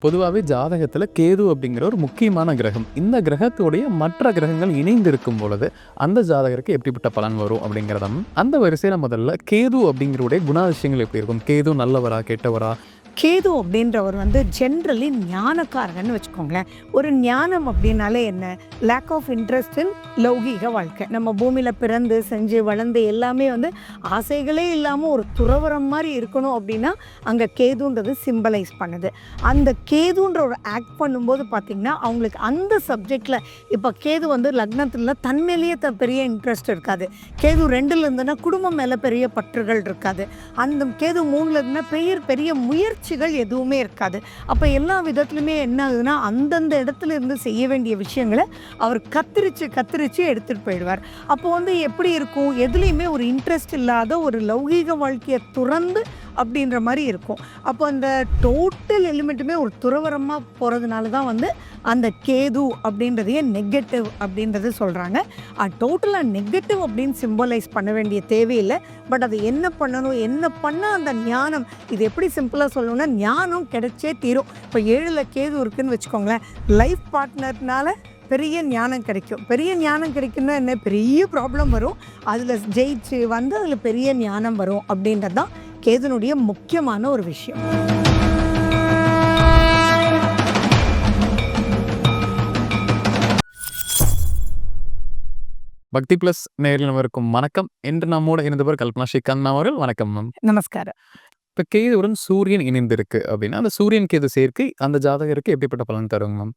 பொதுவாவே ஜாதகத்துல கேது அப்படிங்கிற ஒரு முக்கியமான கிரகம். இந்த கிரகத்துடைய மற்ற கிரகங்கள் இணைந்து இருக்கும் பொழுது, அந்த ஜாதகருக்கு எப்படிப்பட்ட பலன் வரும் அப்படிங்கிறதும், அந்த வரிசையில முதல்ல கேது அப்படிங்கிறவுடைய குணாதிசயங்கள் எப்படி இருக்கும்? கேது நல்லவரா? கெட்டவரா? கேது அப்படின்றவர் வந்து ஜென்ரலி ஞானக்காரகன்னு வச்சுக்கோங்களேன். ஒரு ஞானம் அப்படின்னாலே என்ன? லேக் ஆஃப் இன்ட்ரெஸ்ட் இன் லௌகீக வாழ்க்கை. நம்ம பூமியில் பிறந்து செஞ்சு வளர்ந்து எல்லாமே வந்து ஆசைகளே இல்லாமல் ஒரு துறவரம் மாதிரி இருக்கணும் அப்படின்னா அங்கே கேதுன்றது சிம்பலைஸ் பண்ணுது. அந்த கேதுன்ற ஒரு ஆக்ட் பண்ணும்போது பார்த்திங்கன்னா அவங்களுக்கு அந்த சப்ஜெக்டில் இப்போ கேது வந்து லக்னத்தில் தன்மேலேயே பெரிய இன்ட்ரெஸ்ட் இருக்காது. கேது 2ல் இருந்ததுன்னா குடும்பம் மேலே பெரிய பற்றுகள் இருக்காது. அந்த கேது 3ல் இருந்தால் பெரிய முயற்சிகள் எதுவுமே இருக்காது. அப்போ எல்லா விதத்துலையுமே என்ன ஆகுதுன்னா அந்தந்த இடத்துல இருந்து செய்ய வேண்டிய விஷயங்களை அவர் கத்திரிச்சு எடுத்துகிட்டு போயிடுவார். அப்போ வந்து எப்படி இருக்கும்? எதுலேயுமே ஒரு இன்ட்ரெஸ்ட் இல்லாத ஒரு லௌகீக வாழ்க்கையை துறந்து அப்படின்ற மாதிரி இருக்கும். அப்போ அந்த டோட்டல் எலிமெண்ட்டுமே ஒரு துறவரமாக போகிறதுனால தான் வந்து அந்த கேது அப்படின்றதையே நெகட்டிவ் அப்படின்றது சொல்கிறாங்க. டோட்டலாக நெகட்டிவ் அப்படின்னு சிம்பலைஸ் பண்ண வேண்டிய தேவையில்லை. பட் அது என்ன பண்ணணும், என்ன பண்ணால் அந்த ஞானம், இது எப்படி சிம்பிளாக சொல்லணும்னா ஞானம் கிடைச்சே தீரும். இப்போ 7ல் கேது இருக்குதுன்னு வச்சுக்கோங்களேன், லைஃப் பார்ட்னர்னால பெரிய ஞானம் கிடைக்கும். பெரிய ஞானம் கிடைக்குன்னா என்ன? பெரிய ப்ராப்ளம் வரும், அதில் ஜெயிச்சு வந்து அதில் பெரிய ஞானம் வரும் அப்படின்றது தான் கேதுனுடைய முக்கியமான ஒரு விஷயம். பக்தி பிளஸ் நேயர்கள் இருக்கும் வணக்கம். இன்று நம்மோட இருந்தவர் கல்பனா ஸ்ரீகாந்த் அவர்கள். வணக்கம் மேம். நமஸ்காரம். இப்போ கேதுவுடன் சூரியன் இணைந்திருக்கு அப்படின்னா, அந்த சூரியன் கேது சேர்க்கை அந்த ஜாதகருக்கு எப்படிப்பட்ட பலன் தருங்க மேம்?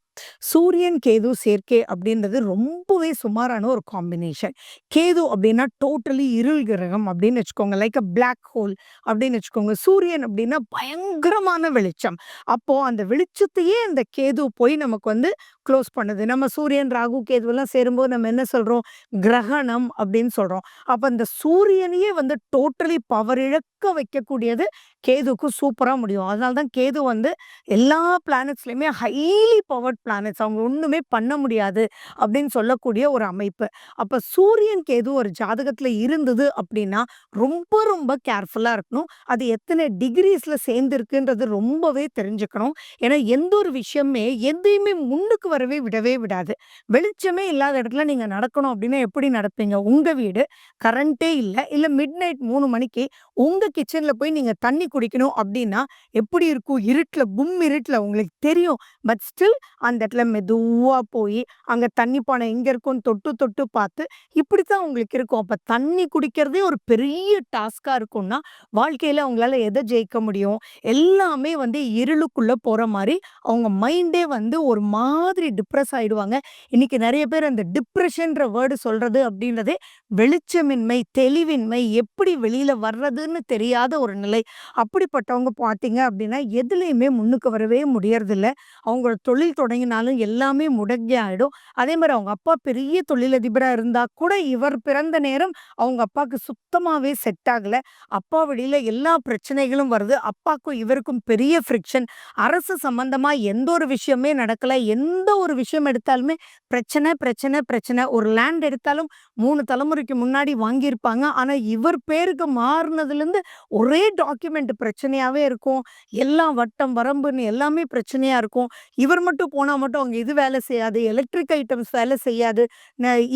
சூரியன் கேது சேர்க்கை அப்படின்றது ரொம்பவே சுமாரான ஒரு காம்பினேஷன். கேது அப்படின்னா டோட்டலி இருள் கிரகம் அப்படின்னு வச்சுக்கோங்க, லைக் அ பிளாக் ஹோல் அப்படின்னு வச்சுக்கோங்க. சூரியன் அப்படின்னா பயங்கரமான வெளிச்சம். அப்போது அந்த வெளிச்சத்தையே அந்த கேது போய் நமக்கு வந்து க்ளோஸ் பண்ணுது. நம்ம சூரியன் ராகு கேதுவெல்லாம் சேரும்போது நம்ம என்ன சொல்கிறோம்? கிரகணம் அப்படின்னு சொல்கிறோம். அப்போ அந்த சூரியனையே வந்து டோட்டலி பவர் இழக்க வைக்கக்கூடியது கேதுக்கு சூப்பராக முடியும். அதனால தான் கேது வந்து எல்லா பிளானட்ஸ்லையுமே ஹைலி பவர்ட் பிளானட்ஸ், அவங்க ஒன்றுமே பண்ண முடியாது அப்படின்னு சொல்லக்கூடிய ஒரு அமைப்பு. அப்போ சூரியன் கேது ஒரு ஜாதகத்தில் இருந்தது அப்படின்னா ரொம்ப ரொம்ப கேர்ஃபுல்லாக இருக்கணும். அது எத்தனை டிகிரிஸில் சேர்ந்துருக்குன்றது ரொம்பவே தெரிஞ்சுக்கணும். ஏன்னா எந்த ஒரு விஷயமே எதையுமே முன்னுக்கு வரவே விடவே விடாது. வெளிச்சமே இல்லாத இடத்துல நீங்கள் நடக்கணும் அப்படின்னா எப்படி நடப்பீங்க? உங்கள் வீடு கரண்ட்டே இல்லை மிட் நைட் 3 மணிக்கு உங்கள் கிச்சனில் போய் நீங்கள் தண்ணி குடிக்கணும் அப்படின்னா எப்படி இருக்கும்? இருட்டில் உங்களுக்கு தெரியும். பட் ஸ்டில் அந்த இடத்துல மெதுவாக போய் அங்கே தண்ணி பானை எங்கே இருக்கும்னு தொட்டு தொட்டு பார்த்து இப்படி தான் உங்களுக்கு இருக்கும். அப்போ தண்ணி குடிக்கிறதே ஒரு பெரிய டாஸ்காக இருக்கும்னா வாழ்க்கையில் அவங்களால எதை ஜெயிக்க முடியும்? எல்லாமே வந்து இருளுக்குள்ளே போகிற மாதிரி அவங்க மைண்டே வந்து ஒரு மாதிரி டிப்ரெஸ் ஆகிடுவாங்க. இன்றைக்கி நிறைய பேர் அந்த டிப்ரெஷன்ற வேர்டு சொல்கிறது அப்படின்றதே வெளிச்சமின்மை, தெளிவின்மை, எப்படி வெளியில் வர்றதுன்னு தெரியாத ஒரு நிலை. அப்படிப்பட்டவங்க பார்த்தீங்க அப்படின்னா எதுலேயுமே முன்னுக்கு வரவே முடியறதில்ல. அவங்களோட தொழில் தொடங்கினாலும் எல்லாமே முடங்கி ஆகிடும். அதே மாதிரி அவங்க அப்பா பெரிய தொழிலதிபராக இருந்தால் கூட இவர் பிறந்த நேரம் அவங்க அப்பாவுக்கு சுத்தமாகவே செட் ஆகலை. அப்பா வழியில் எல்லா பிரச்சனைகளும் வருது. அப்பாவுக்கும் இவருக்கும் பெரிய ஃப்ரிக்ஷன். அரசு சம்பந்தமாக எந்த ஒரு விஷயமே நடக்கலை. எந்த ஒரு விஷயம் எடுத்தாலுமே பிரச்சனை பிரச்சனை பிரச்சனை. ஒரு லேண்ட் எடுத்தாலும் 3 தலைமுறைக்கு முன்னாடி வாங்கியிருப்பாங்க. ஆனால் இவர் பேருக்கு மாறினதுலேருந்து ஒரே டாக்குமெண்ட் பிரச்சனையாகவே இருக்கும். எல்லாம் வட்டம் வரம்புன்னு எல்லாமே பிரச்சனையாக இருக்கும். இவர் மட்டும் போனால் மட்டும் அவங்க இது வேலை செய்யாது, எலக்ட்ரிக் ஐட்டம்ஸ் வேலை செய்யாது.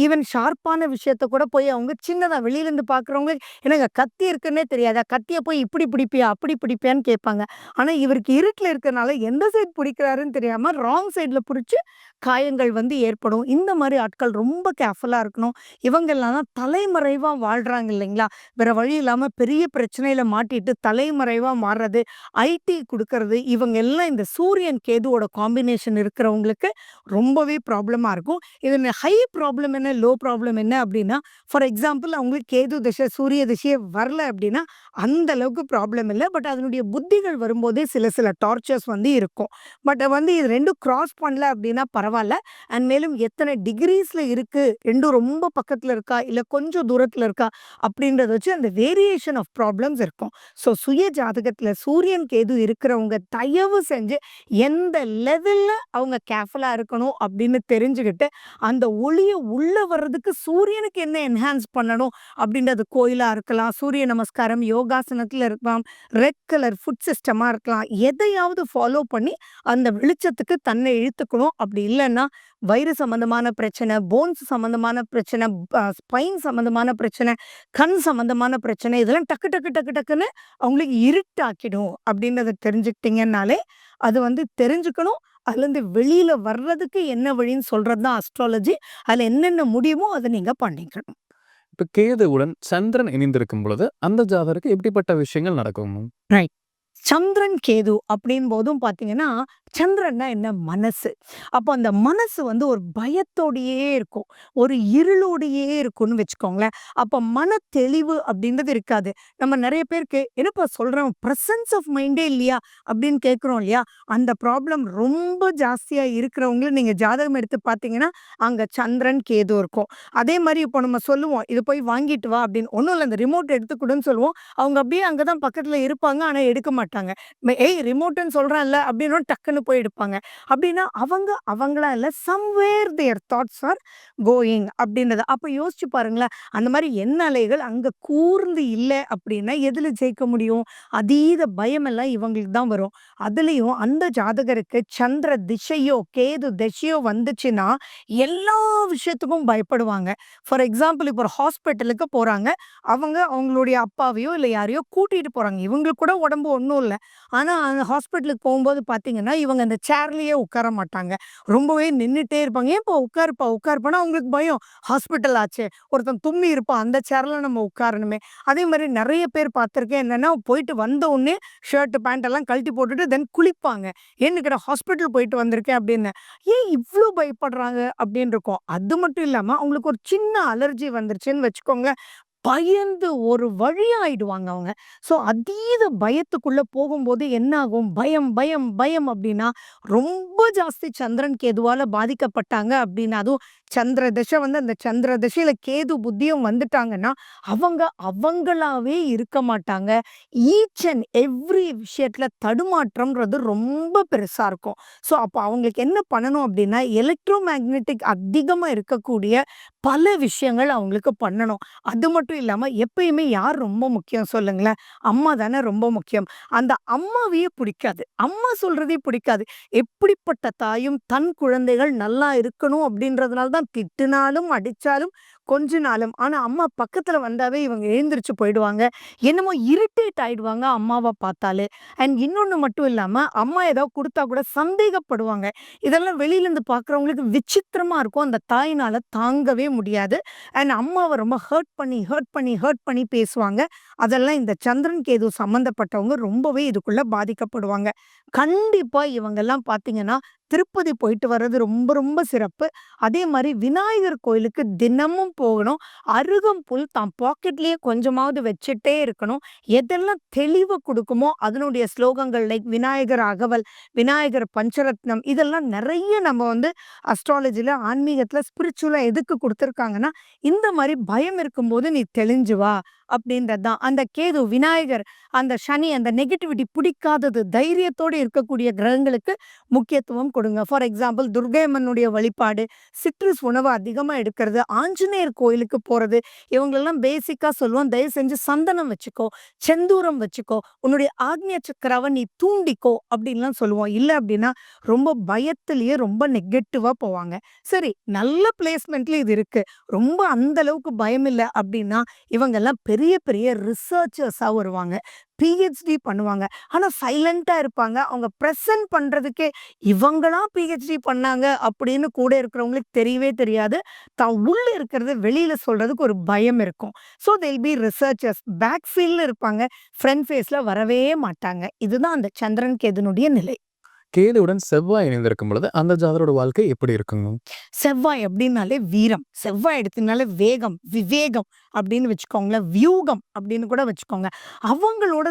ஈவன் ஷார்ப்பான விஷயத்த கூட போய் அவங்க சின்னதாக வெளியிலேருந்து பார்க்குறவங்க, எனக்கு கத்தி இருக்குன்னே தெரியாதா, கத்தியை போய் இப்படி பிடிப்பியா அப்படி பிடிப்பியான்னு கேட்பாங்க. ஆனால் இவருக்கு இருட்டில் இருக்கிறனால எந்த சைடு பிடிக்கிறாருன்னு தெரியாமல் ராங் சைடில் பிடிச்சி காயங்கள் வந்து ஏற்படும். இந்த மாதிரி ஆட்கள் ரொம்ப கேர்ஃபுல்லாக இருக்கணும். இவங்கெல்லாம் தான் தலைமறைவாக வாழ்கிறாங்க இல்லைங்களா? வேறு வழி இல்லாமல் பெரிய பிரச்சனையில் மாட்டிட்டு தலைமறைவாக மாறுறது, ஐடி கொடுக்கறது, இவங்க எல்லாம் இந்த சூரியன் கேதுவோட காம்பினேஷன் இருக்கிறவங்களுக்கு ரொம்பவே ப்ராப்ளமாக இருக்கும். இதில் ஹை ப்ராப்ளம் என்ன, லோ ப்ராப்ளம் என்ன அப்படின்னா, ஃபார் எக்ஸாம்பிள் அவங்களுக்கு கேது திசை சூரிய திசையே வரல அப்படின்னா அந்த அளவுக்கு ப்ராப்ளம் இல்லை. பட் அதனுடைய புத்திகள் வரும்போதே சில டார்ச்சர்ஸ் வந்து இருக்கும். பட் வந்து இது 2 கிராஸ் பண்ணல அப்படின்னா அப்படின்னா பரவால்ல. அண்ட் மேலும் எத்தனை டிகிரீஸ்ல இருக்கு, 2ம் ரொம்ப பக்கத்துல இருக்கா, இல்ல கொஞ்சம் தூரத்துல இருக்கா அப்படின்றத வச்சு அந்த வேரியேஷன் ஆஃப் ப்ராப்ளம்ஸ் இருக்கும். ஸோ சுய ஜாதகத்துல சூரியன், கேது இருக்கிறவங்க தயவு செஞ்சு எந்த லெவல்ல அவங்க கேர்ஃபுல்லா இருக்கணும் அப்படின்னு தெரிஞ்சுக்கிட்டு, அந்த ஒளிய உள்ள வர்றதுக்கு சூரியனுக்கு என்ன என்ஹான்ஸ் பண்ணணும் அப்படின்றது கோயிலா இருக்கலாம், சூரிய நமஸ்காரம், யோகாசனத்துல இருக்கலாம், ரெட் கலர் ஃபுட் சிஸ்டமா இருக்கலாம். எதையாவது ஃபாலோ பண்ணி அந்த வெளிச்சத்துக்கு தன்னை இழுத்துக்கணும். அப்படி இல்லன்னா, வயிறு சம்மந்தமான பிரச்சனை, போன்ஸ் சம்மந்தமான பிரச்சனை, ஸ்பைன் சம்மந்தமான பிரச்சனை, கண் சம்மந்தமான பிரச்சனை, இதெல்லாம் டக்கு டக்கு டக்கு டக்குன்னு அவங்களுக்கு இருட்டாக்கிடும் அப்படின்றத தெரிஞ்சுக்கிட்டீங்கன்னாலே, அது தெரிஞ்சுக்கணும். அதுலேருந்து வெளியில வர்றதுக்கு என்ன வழின்னு சொல்றது தான் அஸ்ட்ராலஜி. அதுல என்னென்ன முடியுமோ அத நீங்க பண்ணிக்கணும். இப்ப கேதுவுடன் சந்திரன் இணைந்திருக்கும் பொழுது, அந்த ஜாதகருக்கு எப்படிப்பட்ட விஷயங்கள் நடக்கும்? ரைட். சந்திரன், கேது அப்படின் போதும் பார்த்தீங்கன்னா, சந்திரன்னா என்ன? மனசு. அப்போ அந்த மனசு ஒரு பயத்தோடயே இருக்கும். ஒரு இருளோடயே இருக்கும்னு வச்சுக்கோங்களேன். அப்ப மன தெளிவு அப்படின்றது இருக்காது. நம்ம நெறைய பேருக்கு, "என்னப்பா சொல்ற? பிரசன்ஸ் ஆஃப் மைண்டே இல்லையா?" அப்படின்னு கேட்கிறோம் இல்லையா? அந்த ப்ராப்ளம் ரொம்ப ஜாஸ்தியா இருக்கிறவங்கள நீங்க ஜாதகம் எடுத்து பார்த்தீங்கன்னா, அங்க சந்திரன், கேது இருக்கும். அதே மாரி இப்போ நம்ம சொல்லுவோம், "இத போய் வாங்கிட்டு வா" அப்படின்னு. ஒண்ணும் இல்ல, இந்த ரிமோட் எடுத்து குடுன்னு சொல்லுவோம். அவங்க அப்படியே அங்க தான் பக்கத்துல இருப்பாங்க. ஆனா எடுக்க மாட்டாங்க. "ஏய் ரிமோட்ன்னு சொல்றேன்ல" அப்படின்னோன டக்குன்னு போய் எடுப்பாங்க. அப்படின்னா அவங்க அவங்களா இல்ல, somewhere their thoughts are going அப்படின்றத. அப்ப யோசிச்சு பாருங்களேன். அந்த மாரி எண்ணலைகள் அங்க கூர்ந்து இல்ல அப்படின்னா எதுல ஜெயிக்க முடியும்? அதீத பயமெல்லாம் இவங்களுக்கு தான் வரும். அதுலயும் அந்த ஜாதகருக்கு சந்திர திசையோ, கேது திசையோ வந்துச்சுன்னா, எல்லா விஷயத்துக்கும் பயப்படுவாங்க. ஃபார் எக்ஸாம்பிள் இப்போ ஒரு ஹாஸ்பிட்டலுக்கு போறாங்க. அவங்க அவங்களுடைய அப்பாவையோ, இல்ல யாரையோ கூட்டிட்டு போறாங்க. இவங்களுக்கு கூட உடம்பு ஒண்ணும் இல்ல. ஆனா அந்த ஹாஸ்பிட்டலுக்கு போகும்போது பார்த்தீங்கன்னா, இவங்க அந்த சேர்லயே உட்கார மாட்டாங்க. ரொம்பவே நின்னுட்டே இருப்பாங்க. "ஏன்பா உட்காருப்பா, உட்காருப்பான்னா" அவங்களுக்கு பயம். ஹாஸ்பிட்டல் ஆச்சே! ஒருத்தன் தும்மி இருப்பான். அந்த சேர்ல நம்ம உட்காரணுமே. அதே மாரி நெறைய பேர் பார்த்துருக்கேன். என்னன்னா, போயிட்டு வந்த உடனே ஷர்ட், பேண்ட் எல்லாம் கழட்டி போட்டுட்டு தென் குளிப்பாங்க. "ஏன்னு கேட்டா, ஹாஸ்பிட்டல் போயிட்டு வந்திருக்கேன்" அப்படின்னு. ஏன் இவ்ளோ பயப்படுறாங்க? அப்படின்னு இருக்கும். அது மட்டும் இல்லாம, அவங்களுக்கு ஒரு சின்ன அலர்ஜி வந்துருச்சுன்னு வச்சுக்கோங்க. பயந்து ஒரு வழி ஆயிடுவாங்க அவங்க. ஸோ அதீத பயத்துக்குள்ள போகும்போது என்ன ஆகும்? பயம், பயம், பயம் அப்டின்னா, ரொம்ப ஜாஸ்தி சந்திரன், கேதுவால பாதிக்கப்பட்டாங்க அப்டின்னா, அதுவும் சந்திர தசை அந்த சந்திர தசையில கேது புத்தியும் வந்துட்டாங்கன்னா, அவங்க அவங்களாவே இருக்க மாட்டாங்க. ஈச் அண்ட் எவ்ரி விஷயத்துல தடுமாற்றம்ன்றது ரொம்ப பெருசா இருக்கும். ஸோ அப்ப அவங்களுக்கு என்ன பண்ணணும் அப்டின்னா, எலக்ட்ரோ மேக்னெட்டிக் அதிகமா இருக்கக்கூடிய பல விஷயங்கள் அவங்களுக்கு பண்ணணும். அது மட்டும் இல்லாம எப்பயுமே யார் ரொம்ப முக்கியம் சொல்லுங்களேன்? அம்மா தானே ரொம்ப முக்கியம். அந்த அம்மாவையே பிடிக்காது. அம்மா சொல்றதே பிடிக்காது. எப்படிப்பட்ட தாயும் தன் குழந்தைகள் நல்லா இருக்கணும் அப்படின்றதுனால தான் திட்டுனாலும், அடிச்சாலும், கொஞ்சினாலும். ஆனா அம்மா பக்கத்துல வந்தாவே இவங்க எழுந்திரிச்சு போயிடுவாங்க. என்னமோ இரிட்டேட் ஆயிடுவாங்க அம்மாவ பார்த்தாலே. அண்ட் இன்னொன்னு மட்டும் இல்லாம, அம்மா ஏதாவது குடுத்தா கூட சந்தேகப்படுவாங்க. இதெல்லாம் வெளியில இருந்து பார்க்குறவங்களுக்கு விசித்திரமா இருக்கும். அந்த தாயினால தாங்கவே முடியாது. அண்ட் அம்மாவ ரொம்ப ஹர்ட் பண்ணி, ஹர்ட் பண்ணி, ஹர்ட் பண்ணி பேசுவாங்க. அதெல்லாம் இந்த சந்திரன், கேது சம்மந்தப்பட்டவங்க ரொம்பவே இதுக்குள்ள பாதிக்கப்படுவாங்க. கண்டிப்பா இவங்கெல்லாம் பார்த்தீங்கன்னா, திருப்பதி போயிட்டு வர்றது ரொம்ப ரொம்ப சிறப்பு. அதே மாரி விநாயகர் கோயிலுக்கு தினமும் போகணும். அருகம்புல் தான் பாக்கெட்லயே கொஞ்சமாவது வச்சுட்டே இருக்கணும். எதெல்லாம் தெளிவு குடுக்குமோ, அதனுடைய ஸ்லோகங்கள் லைக் விநாயகர் அகவல், விநாயகர் பஞ்சரத்னம் இதெல்லாம் நெறைய நம்ம அஸ்ட்ராலஜில, ஆன்மீகத்துல, ஸ்பிரிச்சுவலா எதுக்கு குடுத்துருக்காங்கன்னா, இந்த மாரி பயம் இருக்கும்போது நீ தெளிஞ்சு வா அப்படின்றது தான். அந்த கேது, விநாயகர், அந்த சனி, அந்த நெகட்டிவிட்டி பிடிக்காதது, தைரியத்தோட இருக்கக்கூடிய கிரகங்களுக்கு முக்கியத்துவம் கொடுங்க. ஃபார் எக்ஸாம்பிள் துர்க்கை அம்மனுடைய வழிபாடு, சிட்ரஸ் உணவு அதிகமா எடுக்கிறது, ஆஞ்சநேயர் கோயிலுக்கு போறது, இவங்களெல்லாம் பேசிக்கா சொல்லுவோம். தயவு செஞ்சு சந்தனம் வச்சுக்கோ, செந்தூரம் வச்சுக்கோ, உன்னுடைய ஆக்ஞிய சக்கராவ நீ தூண்டிக்கோ அப்படின்லாம் சொல்லுவோம். இல்ல அப்படின்னா ரொம்ப பயத்திலேயே ரொம்ப நெகட்டிவா போவாங்க. சரி, நல்ல பிளேஸ்மெண்ட்ல இது இருக்கு. ரொம்ப அந்த அளவுக்கு பயம் இல்ல அப்படின்னா, இவங்கெல்லாம் பெரிய பெரிய ரிசர்ச்சர்ஸா வருவாங்க. பிஹெச்டி பண்ணுவாங்க. ஆனா சைலன்ட்டா இருப்பாங்க. அவங்க பிரசன்ட் பண்றதுக்கே இவங்களா பிஹெச்டி பண்ணாங்க அப்படின்னு கூட இருக்கிறவங்களுக்கு தெரியவே தெரியாது. தான் உள்ள இருக்கிறத வெளியில சொல்றதுக்கு ஒரு பயம் இருக்கும். So they will be researchers. Back ஃபீல்ட்ல இருப்பாங்க. ஃப்ரண்ட் ஃபேஸ்ல வரவே மாட்டாங்க. இதுதான் அந்த சந்திரன், கேதுனுடைய நிலை. கேதுவுடன் செவ்வாய் இணைந்திருக்கும் பொழுது அந்த ஜாதகரோட வாழ்க்கை எப்படி இருக்குங்க? செவ்வாய் அப்படின்னாலே வீரம், செவ்வாய் எடுத்தீங்கனாலே வேகம், விவேகம் அப்படின்னு வச்சுக்கோங்களேன், வியூகம் அப்படின்னு கூட வச்சுக்கோங்க. அவங்களோட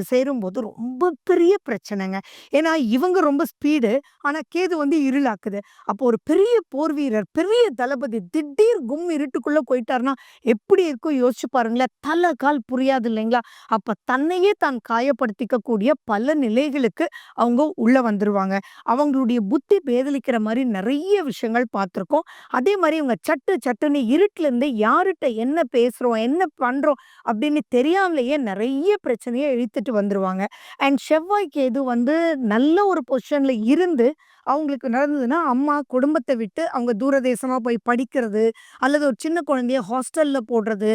சேரும்போது ரொம்ப பெரிய பிரச்சனைங்க. ஏன்னா இவங்க ரொம்ப ஸ்பீடு, ஆனா கேது வந்து இருளாக்குது. அப்போ ஒரு பெரிய போர் வீரர், பெரிய தளபதி திடீர் கும் இருட்டுக்குள்ள போயிட்டாருன்னா எப்படி இருக்கும் யோசிச்சு பாருங்களேன். தல கால் புரியாது இல்லைங்களா? அப்ப தன்னையே தான் காயப்படுத்திக்க கூடிய பல நிலைகளுக்கு அவங்க உள்ள வந்துருவாங்க. அவங்களுடைய புத்தி பேதலிக்கிற மாரி நெறைய விஷயங்கள் பார்த்துருக்கோம். அதே மாரி இவங்க சட்டு சட்டுன்னு இருட்டுல இருந்து யார்ட்ட என்ன பேசுறோம், என்ன பண்றோம் அப்படின்னு தெரியாமலேயே நெறைய பிரச்சனைய இழுத்துட்டு வந்துருவாங்க. அண்ட் செவ்வாய் கேது வந்து நல்ல ஒரு பொசிஷன்ல இருந்து அவங்களுக்கு நடந்ததுன்னா, அம்மா குடும்பத்த விட்டு அவங்க தூரதேசமா போய் படிக்கிறது, அல்லது ஒரு சின்ன குழந்தைய ஹாஸ்டல்ல போடுறது.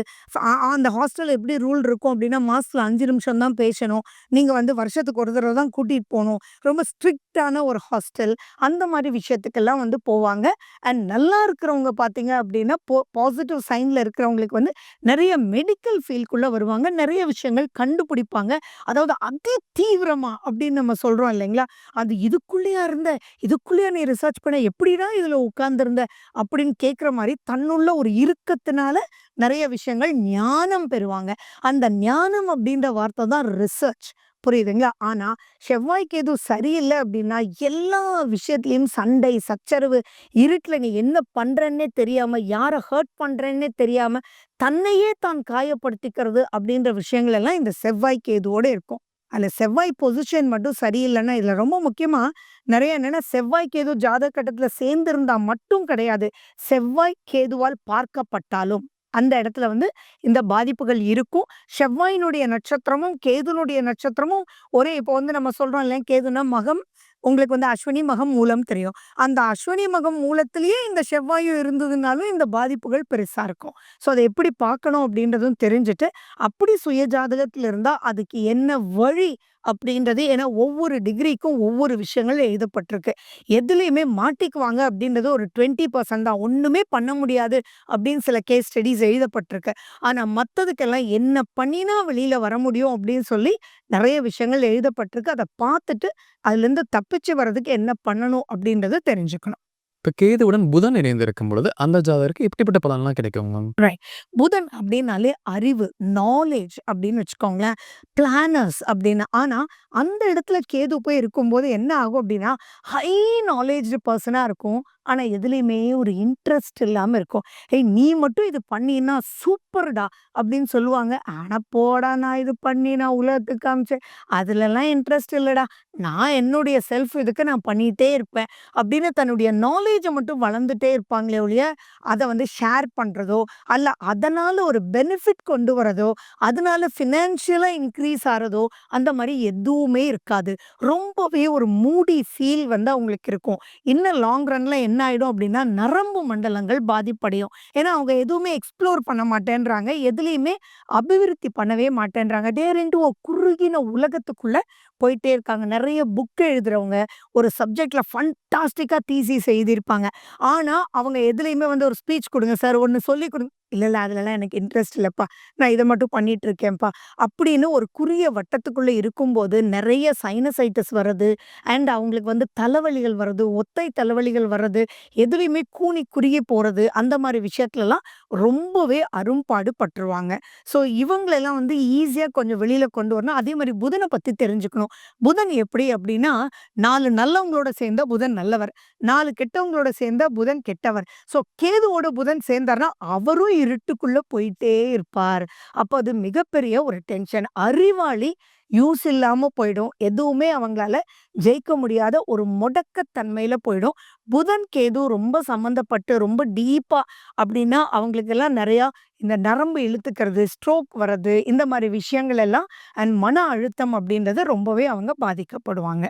அந்த ஹாஸ்டல்ல எப்படி ரூல் இருக்கும் அப்படின்னா, மாசத்துல 5 நிமிஷம் தான் பேசணும். நீங்க வந்து வருஷத்துக்கு ஒரு தடவ தான் கூட்டிட்டு போணும். ரொம்ப ஸ்ட்ரிக்ட்டான ஒரு ஹாஸ்டல். அந்த மாரி விஷயத்துக்கெல்லாம் வந்து போவாங்க. அண்ட் நல்லா இருக்கிறவங்க பார்த்தீங்க அப்படின்னா, பாசிட்டிவ் சைன்ல இருக்கிறவங்களுக்கு வந்து நெறைய மெடிக்கல் ஃபீல்ட்குள்ள வருவாங்க. நெறைய விஷயங்கள் கண்டுபிடிப்பாங்க. அதாவது அதி தீவிரமா அப்படின்னு நம்ம சொல்றோம் இல்லைங்களா? அது இதுக்குள்ளயா இருந்த? இதுக்குள்ளயா நீ ரிசர்ச் பண்ண? எப்படிடா இதுல உட்கார்ந்திருந்த? அப்படின்னு கேட்கிற மாரி தன்னுள்ள ஒரு இறுக்கத்தினால நெறைய விஷயங்கள் ஞானம் பெறுவாங்க. அந்த ஞானம் அப்படின்ற வார்த்தை தான் ரிசர்ச். புரியுதுங்களா? ஆனா செவ்வாய் கேது சரியில்ல அப்படின்னா, எல்லா விஷயத்திலயும் சண்டை, சச்சரவு, இருட்டுல நீ என்ன பண்றன்னே தெரியாம, யார ஹர்ட் பண்றேன்னே தெரியாம, தன்னையே தான் காயப்படுத்திக்கிறது அப்படின்ற விஷயங்கள் எல்லாம் இந்த செவ்வாய் கேதுவோட இருக்கும். அதுல செவ்வாய் பொசிஷன் மட்டும் சரியில்லன்னா, இதுல ரொம்ப முக்கியமா நெறைய என்னன்னா, செவ்வாய் கேது ஜாதக கட்டத்துல சேர்ந்திருந்தா மட்டும் கிடையாது. செவ்வாய் கேதுவால் பார்க்கப்பட்டாலும், அந்த இடத்துல வந்து இந்த பாதிப்புகள் இருக்கும். செவ்வாயினுடைய நட்சத்திரமும், கேதுனுடைய நட்சத்திரமும் ஒரே இப்போ வந்து நம்ம சொல்றோம் இல்லையா, கேதுன்னா மகம், உங்களுக்கு வந்து அஸ்வினி, மகம், மூலம் தெரியும். அந்த அஸ்வினி, மகம், மூலத்திலேயே இந்த செவ்வாயும் இருந்ததுனாலும் இந்த பாதிப்புகள் பெருசா இருக்கும். ஸோ அத எப்படி பார்க்கணும் அப்படின்றதும் தெரிஞ்சுட்டு, அப்படி சுய ஜாதகத்துல இருந்தா அதுக்கு என்ன வழி அப்படின்றது, ஏன்னா ஒவ்வொரு டிகிரிக்கும் ஒவ்வொரு விஷயங்கள் எழுதப்பட்டிருக்கு. எதுலயுமே மாட்டிக்குவாங்க அப்படின்றது ஒரு 20% தான். ஒண்ணுமே பண்ண முடியாது அப்படின்னு சில கேஸ் ஸ்டடீஸ் எழுதப்பட்டிருக்கு. ஆனா மத்ததுக்கெல்லாம் என்ன பண்ணினா வெளியில வர முடியும் அப்படின்னு சொல்லி நெறைய விஷயங்கள் எழுதப்பட்டிருக்கு. அத பார்த்துட்டு அதுலேருந்து தப்பிச்சு வர்றதுக்கு என்ன பண்ணணும் அப்படின்றத தெரிஞ்சுக்கணும். இப்ப கேதுவுடன் புதன் இணைந்திருக்கும் பொழுது அந்த ஜாதகருக்கு எப்படிப்பட்ட பலன்லாம் கிடைக்குங்க? ரைட். புதன் அப்படின்னாலே அறிவு, நாலேட்ஜ் அப்படின்னு வச்சுக்கோங்களேன். பிளானர்ஸ் அப்படின்னு. ஆனா, அந்த இடத்துல கேது போய் இருக்கும்போது என்ன ஆகும் அப்படின்னா, ஹை நாலேட்ஜ்டு பெர்சனா இருக்கும். ஆனா, எதுலயுமே ஒரு இன்ட்ரெஸ்ட் இல்லாம இருக்கும். "ஏய் நீ மட்டும் இது பண்ணீன்னா சூப்பர்டா" அப்படின்னு சொல்லுவாங்க. "அட போடா நான் இது பண்ணி நான் உலகத்துக்கு காமிச்சேன். அதுலலாம் இன்ட்ரெஸ்ட் இல்லடா. நான் என்னுடைய செல்ஃப் இதுக்கு நான் பண்ணிட்டே இருப்பேன்" அப்படின்னு தன்னுடைய நாலேட்ஜ மட்டும் வளர்ந்துட்டே இருப்பாங்களே ஒழிய, அத வந்து ஷேர் பண்றதோ, அல்ல அதனால ஒரு பெனிஃபிட் கொண்டு வரதோ, அதனால ஃபினான்ஷியலா இன்கிரீஸ் ஆறதோ, அந்த மாரி எதுவுமே இருக்காது. ரொம்பவே ஒரு மூடி ஃபீல் வந்து அவங்களுக்கு இருக்கும். இன்னும் லாங் ரன்ல என்ன ஆயிடும் அப்டின்னா, நரம்பு மண்டலங்கள் பாதிப்படையும். ஏன்னா, அவங்க எதுவுமே எக்ஸ்ப்ளோர் பண்ண மாட்டேன்றாங்க. எதுலயுமே அபிவிருத்தி பண்ணவே மாட்டேன்றாங்க. தேர் இன்டூ ஒரு குறுகின உலகத்துக்குள்ள போயிட்டே இருக்காங்க. நெறைய புக் எழுதுறவங்க, ஒரு சப்ஜெக்ட்ல ஃபண்டாஸ்டிக்கா தீசிஸ் எழுதியிருப்பாங்க. ஆனா, அவங்க எதுலயுமே வந்து ஒரு ஸ்பீச் குடுங்க சார், ஒண்ணு சொல்லிக் குடுங்க. இல்ல, இல்ல. அதுலலாம் எனக்கு இன்ட்ரெஸ்ட் இல்லப்பா. நான் இத மட்டும் பண்ணிட்டு இருக்கேன்ப்பா. அப்படின்னு ஒரு குறுகிய வட்டத்துக்குள்ள இருக்கும்போது, நெறைய சைனசைட்டிஸ் வர்றது, அண்ட் அவங்களுக்கு வந்து தலைவலிகள் வர்றது, ஒத்தை தலைவலிகள் வர்றது, எதுலயுமே கூனி குறுகி போறது, அந்த மாரி விஷயத்துலலாம் ரொம்பவே அரும்பாடு பட்டுருவாங்க. ஸோ இவங்களெல்லாம் வந்து ஈஸியா கொஞ்சம் வெளியில கொண்டு வரணும். அதே மாரி புதன பத்தி தெரிஞ்சுக்கணும். புதன் எப்படி அப்படின்னா, 4 நல்லவங்களோட சேர்ந்தா புதன் நல்லவர். 4 கெட்டவங்களோட சேர்ந்தா புதன் கெட்டவர். ஸோ கேதுவோட புதன் சேர்ந்தார்ன்னா, அவரும் இருட்டுக்குள்ள போயிட்டே இருப்பார். அப்ப அது மிகப்பெரிய ஒரு டென்ஷன். அறிவாளி யூஸ் இல்லாம போயிடும். எதுவுமே அவங்களால ஜெயிக்க முடியாத ஒரு முடக்கத்தன்மையில போயிடும். புதன், கேது ரொம்ப சம்மந்தப்பட்டு ரொம்ப டீப்பா அப்படின்னா, அவங்களுக்கெல்லாம் நெறையா இந்த நரம்பு இழுத்துக்கிறது, ஸ்ட்ரோக் வர்றது, இந்த மாரி விஷயங்கள் எல்லாம் அண்ட் மன அழுத்தம் அப்படின்றது ரொம்பவே அவங்க பாதிக்கப்படுவாங்க.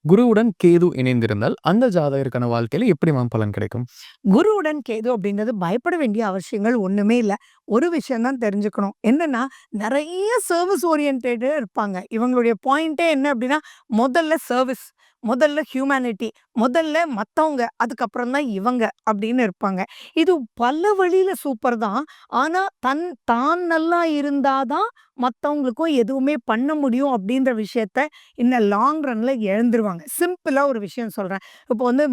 குருவுடன் கேது இணைந்திருந்தால் அந்த ஜாதகருக்கான வாழ்க்கையில எப்படி மேம் பலன் கிடைக்கும்? குருவுடன் கேது அப்படின்றது பயப்பட வேண்டிய அவசியங்கள் ஒண்ணுமே இல்ல. ஒரு விஷயம் தான் தெரிஞ்சுக்கணும். என்னன்னா, நெறைய சர்விஸ் ஓரியன்டட் இருப்பாங்க. இவங்களுடைய பாயிண்டே என்ன அப்படின்னா, முதல்ல சர்விஸ், முதல்ல ஹியூமனிட்டி, முதல்ல மத்தவங்க, அதுக்கப்புறம் தான் இவங்க அப்படின்னு இருப்பாங்க. இது பல வழியில சூப்பர் தான். ஆனா, தான் நல்லா இருந்தா தான் மத்தவங்களுக்கும் எதுவுமே பண்ண முடியும் அப்படின்ற விஷயத்த இந்த லாங் ரன்ல இழந்துருவாங்க. மாத்திக்குவாங்க. சிம்பிளா ஒரு விஷயம் சொல்றேன். இப்போ வந்து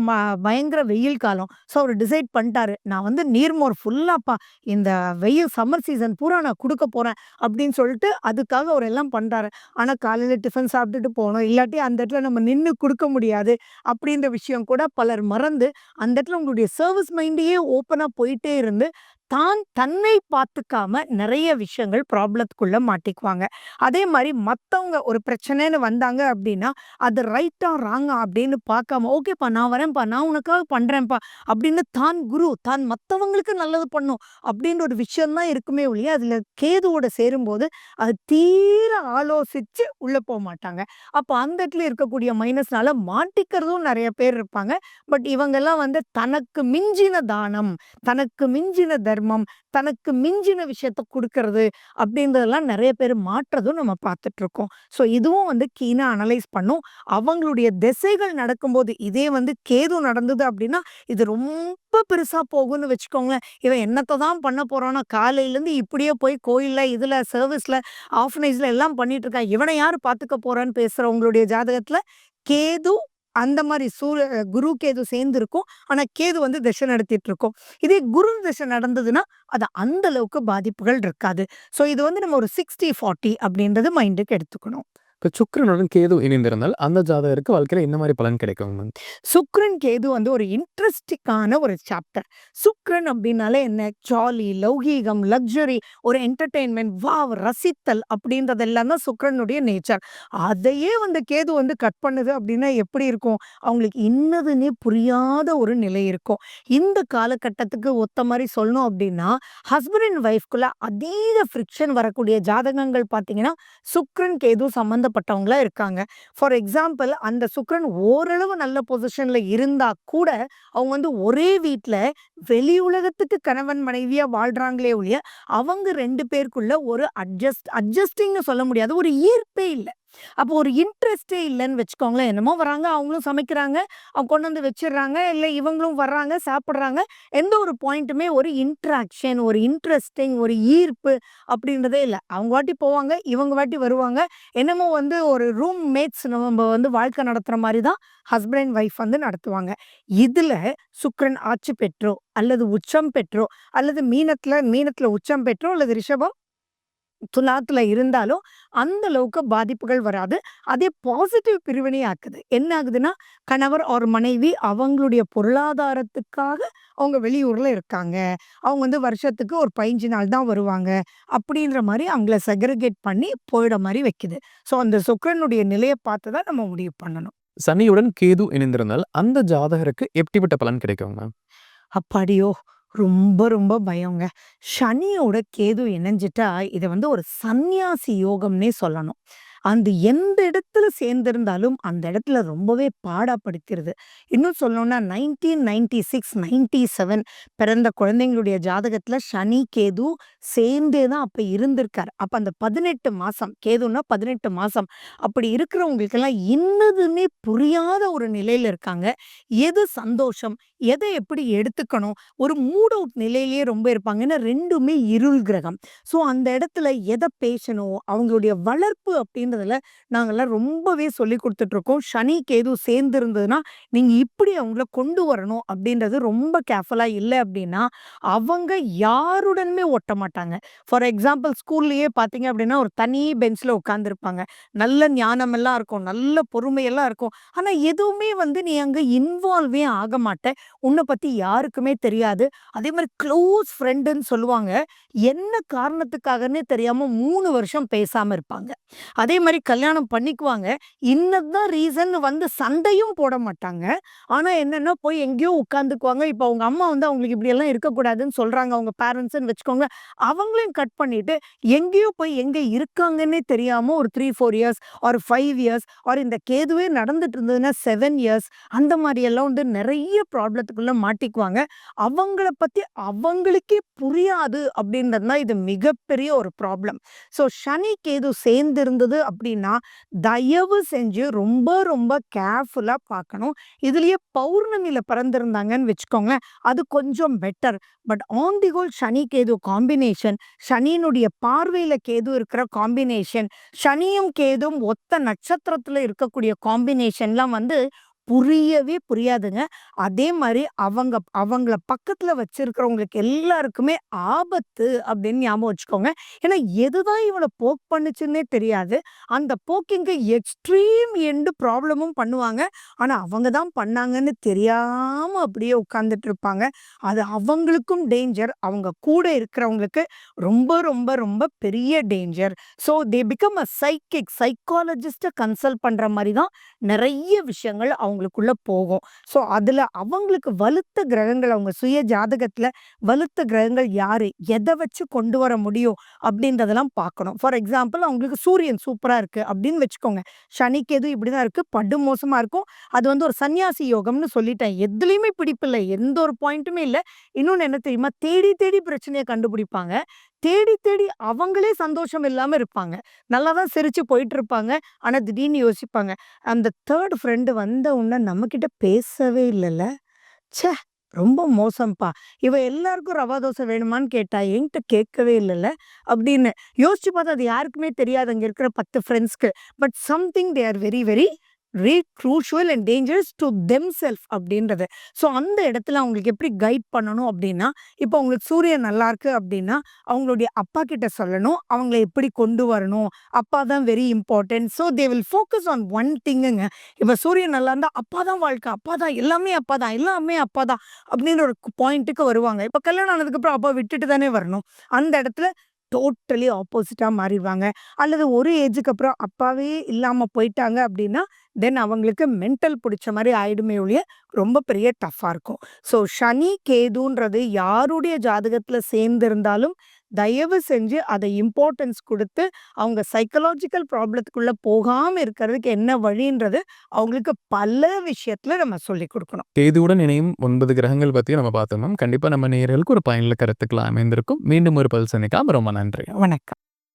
பயங்கர வெயில் காலம். ஸோ அவரு டிசைட் பண்ணிட்டாரு. நான் வந்து நீர்மோர் ஃபுல்லாப்பா இந்த வெயில் சம்மர் சீசன் பூரா நான் குடுக்க போறேன் அப்படின்னு சொல்லிட்டு அதுக்காக அவரு எல்லாம் பண்றாரு. ஆனா காலையில டிஃபன் சாப்பிட்டுட்டு போணும். இல்லாட்டி அந்த இடத்துல நம்ம நின்னு குடுக்க முடியாது. அப்படின்ற விஷயம் கூட பலர் மறந்து, அந்த இடத்துல உங்களுடைய சர்விஸ் மைண்டயே ஓப்பனா போயிட்டே இருந்து, தன்னை பார்த்துக்காம நெறைய விஷயங்கள் ப்ராப்ளத்துக்குள்ள மாட்டிக்குவாங்க. அதே மாரி மத்தவங்க ஒரு பிரச்சனைன்னு வந்தாங்க அப்படின்னா, அது ரைட்டா, ராங்கா அப்படின்னு பார்க்காம, "ஓகேப்பா நான் வரேன்ப்பா, நான் உனக்காக பண்றேன்ப்பா" அப்படின்னு தான் மத்தவங்களுக்கு நல்லது பண்ணும் அப்படின்ற ஒரு விஷயம் தான் இருக்குமே ஒழிய, அதுல கேதுவோட சேரும்போது, அது தீர ஆலோசிச்சு உள்ள போமாட்டாங்க. அப்ப அந்த இடத்துல இருக்கக்கூடிய மைனஸ்னால மாட்டிக்கிறதும் நெறைய பேர் இருப்பாங்க. பட் இவங்கெல்லாம் வந்து தனக்கு மிஞ்சின தானம், தனக்கு மிஞ்சின தர்மம், தனக்கு மிஞ்சின விஷயத்த குடுக்கறது அப்படின்றதெல்லாம் நெறைய பேர் மாட்றதும் நம்ம பார்த்துட்டுருக்கோம். ஸோ இதுவும் வந்து கீனா அனலைஸ் பண்ணும். அவங்களுடைய திசைகள் நடக்கும்போது, இதே வந்து கேது நடந்தது அப்படின்னா, இது ரொம்ப பெருசா போகும்னு வச்சுக்கோங்களேன். இவன் என்னத்த தான் பண்ண போறானோ, காலையிலேருந்து இப்படியே போய் கோயில்ல, இதுல, சர்வீஸ்ல, ஆர்ஃபனேஜ்ல எல்லாம் பண்ணிட்டு இருக்கான். இவன யாரு பார்த்துக்க போறான்னு பேசுறவங்களுடைய ஜாதகத்துல கேது அந்த மாரி குரு, கேது சேர்ந்து இருக்கும். ஆனா கேது வந்து திசை நடத்திட்டு இருக்கும். இதே குரு திசை நடந்ததுன்னா, அது அந்த அளவுக்கு பாதிப்புகள் இருக்காது. ஸோ இது வந்து நம்ம ஒரு 60, 40 அப்படின்றது மைண்டுக்கு எடுத்துக்கணும். இப்ப சுக்கிரனுடன் கேது இணைந்திருந்தால், அந்த ஜாதகருக்கு வாழ்க்கையில என்ன மாரி பலன் கிடைக்குங்க? சுக்கிரன், கேது வந்து ஒரு இன்ட்ரஸ்டிங்கான ஒரு சாப்டர். சுக்கிரன் அப்படின்னாலே என்ன? ஜாலி, லௌகீகம், லக்ஸரி, ஒரு என்டர்டெயின்மென்ட், வாவ்! ரசித்தல் அப்படின்றதெல்லாம் தான் சுக்கிரனுடைய நேச்சர். அதையே வந்து கேது வந்து கட் பண்ணுது அப்படின்னா எப்படி இருக்கும்? அவங்களுக்கு இன்னதுன்னே புரியாத ஒரு நிலை இருக்கும். இந்த காலகட்டத்துக்கு ஒத்த மாரி சொல்லணும் அப்படின்னா, ஹஸ்பண்ட் அண்ட் ஒய்ஃப்குள்ள அதீத ஃப்ரிக்ஷன் வரக்கூடிய ஜாதகங்கள் பார்த்தீங்கன்னா, சுக்கிரன், கேது சம்மந்தப்பட்டவங்களா இருக்காங்க. ஃபார் எக்ஸாம்பிள் அந்த சுக்கிரன் ஓரளவு நல்ல பொசிஷன்ல இருந்தா கூட, அவங்க வந்து ஒரே வீட்ல வெளி உலகத்துக்கு கணவன் மனைவியா வாழ்றாங்களே ஒழிய, அவங்க 2 பேருக்குள்ள ஒரு அட்ஜஸ்டிங்ன்னு சொல்ல முடியாது. ஒரு ஈர்ப்பே இல்ல. அப்போ ஒரு இன்ட்ரெஸ்ட்டே இல்லன்னு வச்சுக்கோங்களேன். என்னமோ வராங்க, அவங்களும் சமைக்கிறாங்க, அவங்க கொண்டு வந்து வச்சுர்றாங்க, இல்ல இவங்களும் வர்றாங்க, சாப்பிடுறாங்க. எந்த ஒரு பாயிண்ட்டுமே ஒரு இன்டராக்ஷன், ஒரு இன்ட்ரெஸ்டிங், ஒரு ஈர்ப்பு அப்படின்றதே இல்ல. அவங்க வாட்டி போவாங்க, இவங்க வாட்டி வருவாங்க. என்னமோ வந்து ஒரு ரூம் மேட்ஸ் நம்ம வந்து வாழ்க்கை நடத்துற மாரி தான் ஹஸ்பண்ட் அண்ட் ஒய்ஃப் வந்து நடத்துவாங்க. இதுல சுக்கிரன் ஆட்சி பெற்றோ, அல்லது உச்சம் பெற்றோ, அல்லது மீனத்துல உச்சம் பெற்றோ, அல்லது ரிஷபம் துலாத்துல இருந்தாலும் அந்த அளவுக்கு பாதிப்புகள் வராது. அதே பாசிட்டிவ் பிரிவினை ஆக்குது. என்ன ஆகுதுன்னா, கணவர் ஆர் மனைவி அவங்களுடைய பொருளாதாரத்துக்காக அவங்க வெளியூர்ல இருக்காங்க. அவங்க வந்து வருஷத்துக்கு ஒரு 15 நாள் தான் வருவாங்க. அப்படின்ற மாரி அவங்கள செக்ரிகேட் பண்ணி போயிட மாரி வைக்குது. ஸோ அந்த சுக்கிரனுடைய நிலைய பார்த்து தான் நம்ம முடிவு பண்ணணும். சனியுடன் கேது இணைந்திருந்தால், அந்த ஜாதகருக்கு எப்படிப்பட்ட பலன் கிடைக்குங்க? அப்பாடியோ! ரொம்ப, ரொம்ப பயங்க. சனியோட கேது இணைஞ்சிட்டா, இத வந்து ஒரு சந்நியாசி யோகம்னே சொல்லணும். அந்த எந்த இடத்துல சேர்ந்திருந்தாலும், அந்த இடத்துல ரொம்பவே பாடாப்படுத்திருது. இன்னும் சொல்லணும்னா 1996, 97 பிறந்த குழந்தைங்களுடைய ஜாதகத்துல சனி, கேது சேர்ந்தே தான் அப்ப இருந்திருக்காரு. அப்ப அந்த 18 மாசம், கேதுன்னா 18 மாசம். அப்படி இருக்கிறவங்களுக்கெல்லாம் இன்னதுன்னே புரியாத ஒரு நிலையில இருக்காங்க. எது சந்தோஷம்? எத எப்படி எடுத்துக்கணும்? ஒரு மூட் அவுட் நிலையிலேயே ரொம்ப இருப்பாங்க. ஏன்னா 2மே இருள் கிரகம். ஸோ அந்த இடத்துல எத பேசணும்? அவங்களுடைய வளர்ப்பு அப்படின்றதுல நாங்கலாம் ரொம்பவே சொல்லிக் குடுத்துட்டுருக்கோம். சனி, கேது சேர்ந்து இருந்ததுன்னா, நீங்க இப்படி அவங்கள கொண்டு வரணும் அப்படின்றது ரொம்ப கேர்ஃபுல்லா இல்ல அப்படின்னா, அவங்க யாருடனுமே ஒட்ட மாட்டாங்க. ஃபார் எக்ஸாம்பிள் ஸ்கூல்லயே பார்த்தீங்க அப்படின்னா, ஒரு தனி பெஞ்ச்ல உட்கார்ந்திருப்பாங்க. நல்ல ஞானமெல்லாம் இருக்கும். நல்ல பொறுமையெல்லாம் இருக்கும். ஆனா எதுவுமே வந்து நீ அங்க இன்வால்வே ஆக மாட்ட. உன்ன பத்தி யாருக்குமே தெரியாது. அதே மாரி க்ளோஸ் ஃப்ரெண்டுன்னு சொல்லுவாங்க. என்ன காரணத்துக்காகன்னே தெரியாம 3 வருஷம் பேசாம இருப்பாங்க. அதே மாரி கல்யாணம் பண்ணிக்குவாங்க. இன்னது தான் ரீசன்னு வந்து சண்டையும் போட மாட்டாங்க. ஆனா என்னன்னா, போய் எங்கேயோ உட்காந்துக்குவாங்க. இப்ப அவங்க அம்மா வந்து அவங்களுக்கு இப்படியெல்லாம் இருக்கக்கூடாதுன்னு சொல்றாங்க. அவங்க பேரண்ட்ஸ்ன்னு வச்சுக்கோங்க. அவங்களையும் கட் பண்ணிட்டு, எங்கேயோ போய் எங்க இருக்காங்கன்னே தெரியாம ஒரு 3, 4 இயர்ஸ் ஆர் 5 இயர்ஸ் ஆர் இந்த கேதுவே நடந்துட்டு இருந்ததுன்னா 7 இயர்ஸ் அந்த மாரியெல்லாம் வந்து நெறைய ப்ராப்ளத்துக்குள்ள மாட்டிக்குவாங்க. அவங்கள பத்தி அவங்களுக்கே புரியாது அப்படின்றது தான் இது மிகப்பெரிய ஒரு ப்ராப்ளம். ஸோ சனி, கேது சேர்ந்திருந்தது அப்படின்னா, தயவு செஞ்சு ரொம்ப ரொம்ப கேர்ஃபுல்லா பார்க்கணும். இதுலயே பௌர்ணமியில பிறந்திருந்தாங்கன்னு வச்சுக்கோங்களேன், அது கொஞ்சம் better. But on the whole Shani, Ketu combination, சனியினுடைய பார்வையில கேது இருக்கிற காம்பினேஷன், சனியும் கேதுவும் ஒத்த நட்சத்திரத்துல இருக்கக்கூடிய காம்பினேஷன்லாம் புரியவே புரியாதுங்க. அதே மாரி அவங்கள பக்கத்துல வச்சிருக்கிறவங்களுக்கு எல்லாருக்குமே ஆபத்து அப்படின்னு ஞாபகம் வச்சுக்கோங்க. ஏன்னா, எதுதான் இவள போக் பண்ணுச்சுன்னே தெரியாது. அந்த போக்கிங்க்கு எக்ஸ்ட்ரீம் எண்ட் ப்ராப்ளமும் பண்ணுவாங்க. ஆனா, அவங்க தான் பண்ணாங்கன்னு தெரியாம அப்படியே உட்கார்ந்துட்டு இருப்பாங்க. அது அவங்களுக்கும் டேஞ்சர். அவங்க கூட இருக்கிறவங்களுக்கு ரொம்ப ரொம்ப ரொம்ப பெரிய danger. So they become a சைக்காலஜிஸ்ட்ட கன்சல்ட் பண்ற மாரி தான் நெறைய விஷயங்கள் அவங்களுக்குள்ள போகும். ஸோ அதுல அவங்களுக்கு வலுத்த கிரகங்கள், அவங்க சுய ஜாதகத்துல வலுத்த கிரகங்கள் யாரு? எத வச்சு கொண்டு வர முடியும்? அப்படின்றதெல்லாம் பார்க்கணும். ஃபார் எக்ஸாம்பிள் அவங்களுக்கு சூரியன் சூப்பரா இருக்கு அப்படின்னு வச்சுக்கோங்க. சனி, கேது இப்படிதான் இருக்கு. படு மோசமா இருக்கும். அது ஒரு சன்னியாசி யோகம்னு சொல்லிட்டேன். எதுலயுமே பிடிப்பில்ல. எந்த ஒரு பாயிண்ட்டுமே இல்ல. இன்னொன்னு என்ன தெரியுமா? தேடி தேடி பிரச்சனைய கண்டுபிடிப்பாங்க. தேடி தேடி அவங்களே சந்தோஷம் இல்லாம இருப்பாங்க. நல்லா தான் சிரிச்சு போயிட்டு இருப்பாங்க. ஆனா திடீர்னு யோசிப்பாங்க. அந்த 3 ஃப்ரெண்ட் வந்த உடனே நம்மகிட்ட பேசவே இல்லல்ல. ச்சே! ரொம்ப மோசம்ப்பா. இவ எல்லாருக்கும் ரவா தோசை வேணுமான்னு கேட்டா, என்கிட்ட கேட்கவே இல்லல்ல. அப்படின்னு யோசிச்சு பார்த்தா அது யாருக்குமே தெரியாது அங்க இருக்கிற 10 ஃப்ரெண்ட்ஸ்க்கு. But something they are very very crucial and dangerous to themself அப்படின்றது. ஸோ அந்த இடத்துல அவங்களுக்கு எப்படி கைட் பண்ணணும் அப்படின்னா, இப்போ அவங்களுக்கு சூரியன் நல்லா இருக்கு அப்படின்னா, அவங்களுடைய அப்பா கிட்ட சொல்லணும். அவங்கள எப்படி கொண்டு வரணும். அப்பா தான் very important. So they will focus on one திங்குங்க. இப்ப சூரியன் நல்லா இருந்தா, அப்பா தான் வாழ்க்கை, அப்பா தான் எல்லாமே அப்பா தான், எல்லாமே அப்பா தான் அப்படின்னு ஒரு பாயிண்ட்டுக்கு வருவாங்க. இப்ப கல்யாணம் ஆனதுக்கப்புறம் அப்பா விட்டுட்டு தானே வரணும். அந்த இடத்துல டோட்டலி ஆப்போசிட்டா மாறிடுவாங்க. அல்லது ஒரு ஏஜுக்கு அப்புறம் அப்பாவே இல்லாம போயிட்டாங்க அப்படின்னா, தென் அவங்களுக்கு மென்டல் புடிச்ச மாரி ஆயிடுமே ஒழிய, ரொம்ப பெரிய டஃப்பா இருக்கும். ஸோ சனி, கேதுன்றது யாருடைய ஜாதகத்துல சேர்ந்திருந்தாலும், தயவு செஞ்சு அத இம்பார்ட்டன்ஸ் குடுத்து, அவங்க சைக்காலஜிக்கல் ப்ராப்ளத்துக்குள்ள போகாம இருக்கிறதுக்கு என்ன வழின்றது, அவங்களுக்கு பல விஷயத்துல நம்ம சொல்லிக் குடுக்கணும். கேதுவுடன் இணையும் 9 கிரகங்கள் பத்தி நம்ம பார்த்தோம் மேம். கண்டிப்பா நம்ம நேயர்களுக்கு ஒரு பயனுள்ள கருத்துக்கள் அமைந்திருக்கும். மீண்டும் ஒரு பதில் சந்திக்கலாம். ரொம்ப நன்றி. வணக்கம்.